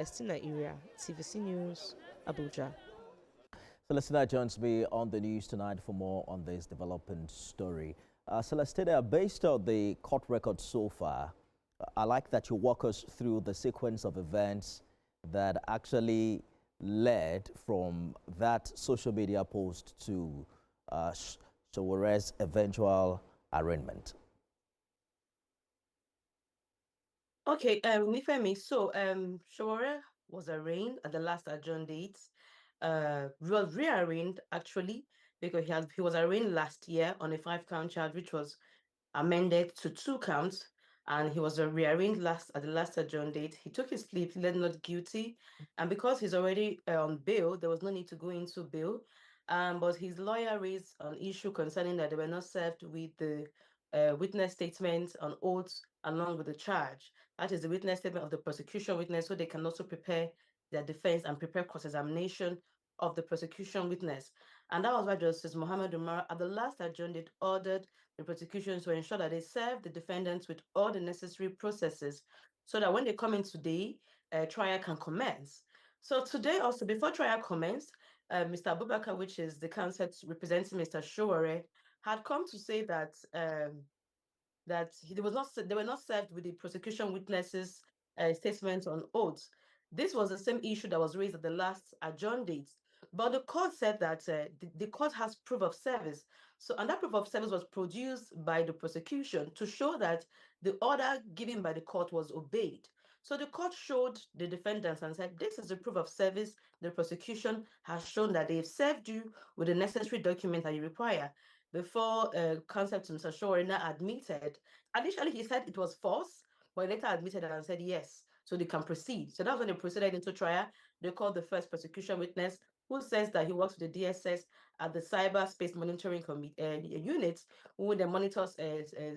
Celestina Iria, TVC News, Abuja. Celestina joins me on the news tonight for more on this developing story. Celestina, based on the court record so far, I like that you walk us through the sequence of events that actually led from that social media post to Sowore's eventual arraignment. Okay, Nifemi, so Sowore was arraigned at the last adjourned date. Was rearraigned actually because he was arraigned last year on a 5-count charge, which was amended to 2 counts, and he was rearraigned at the last adjourned date. He took his plea, pled not guilty, and because he's already on bail, there was no need to go into bail. But his lawyer raised an issue concerning that they were not served with the witness statement on oath along with the charge. That is the witness statement of the prosecution witness, so they can also prepare their defense and prepare cross-examination of the prosecution witness. And that was why Justice Mohammed Umar at the last adjourned date ordered the prosecution to ensure that they serve the defendants with all the necessary processes so that when they come in today, trial can commence. So today also, before trial commenced, Mr. Abubakar, which is the counsel representing Mr. Sowore, had come to say that they were not served with the prosecution witnesses' statements on oath. This was the same issue that was raised at the last adjourned date. But the court said that the court has proof of service. So, and that proof of service was produced by the prosecution to show that the order given by the court was obeyed. So the court showed the defendants and said, this is the proof of service. The prosecution has shown that they've served you with the necessary documents that you require. Before counsel to Mr. Sowore admitted, initially he said it was false, but later admitted and said yes, so they can proceed. So that's when they proceeded into trial. They called the first prosecution witness, who says that he works with the DSS at the Cyberspace Monitoring Unit, who then monitors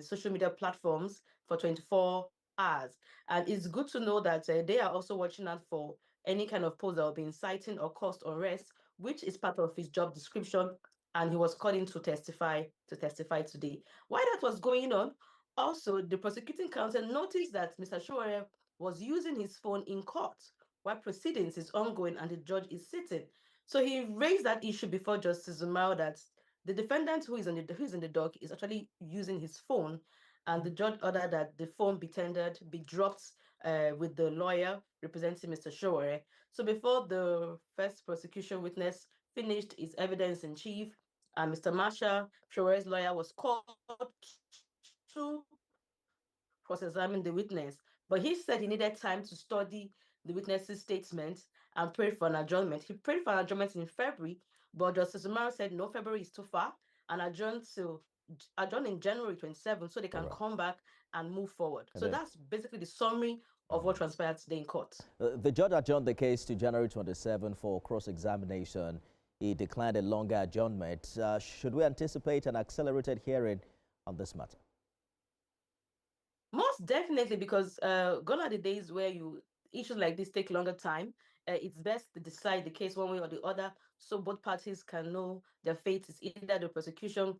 social media platforms for 24 hours. And it's good to know that they are also watching out for any kind of post that will be inciting or caused unrest, which is part of his job description. And he was called in to testify today. While that was going on, also the prosecuting counsel noticed that Mr. Sowore was using his phone in court while proceedings is ongoing and the judge is sitting. So he raised that issue before Justice Umar that the defendant who is in the dock is actually using his phone, and the judge ordered that the phone be tendered, be dropped with the lawyer representing Mr. Sowore. So before the first prosecution witness finished his evidence in chief, Mr. Marshall, Sowore's lawyer, was called to cross-examine the witness, but he said he needed time to study the witness's statement and prayed for an adjournment. He prayed for an adjournment in February, but Justice Umar said no, February is too far, and adjourn in January 27 so they can come back and move forward. So that's basically the summary of what transpired today in court. The judge adjourned the case to January 27 for cross-examination. He declined a longer adjournment. Should we anticipate an accelerated hearing on this matter? Most definitely, because gone are the days where issues like this take longer time. It's best to decide the case one way or the other so both parties can know their fate. Is either the prosecution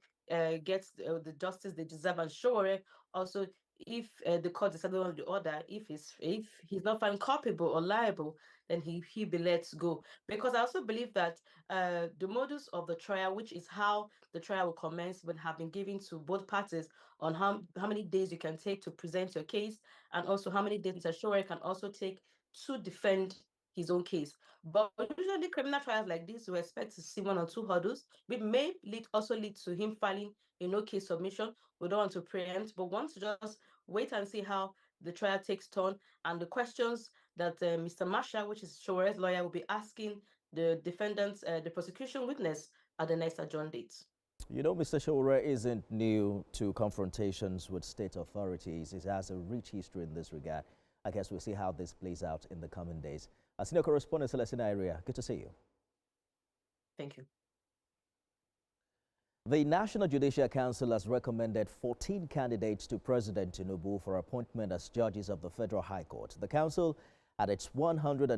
gets the justice they deserve, and Sowore also, if the court decided on the order, if he's not found culpable or liable, then he be let go. Because I also believe that the modus of the trial, which is how the trial will commence, would have been given to both parties on how many days you can take to present your case, and also how many days Mr. Sowore can also take to defend his own case. But usually criminal trials like this, we expect to see 1 or 2 hurdles, which may also lead to him filing a no case submission. We don't want to preempt, but want to just wait and see how the trial takes turn, and the questions that Mr. Marshall, which is Sowore's lawyer, will be asking the defendants, the prosecution witness, at the next adjourned date. You know, Mr. Sowore isn't new to confrontations with state authorities. He has a rich history in this regard. I guess we'll see how this plays out in the coming days. Senior correspondent Celestina Iria, good to see you. Thank you. The National Judicial Council has recommended 14 candidates to President Tinubu for appointment as judges of the Federal High Court. The council, at its 100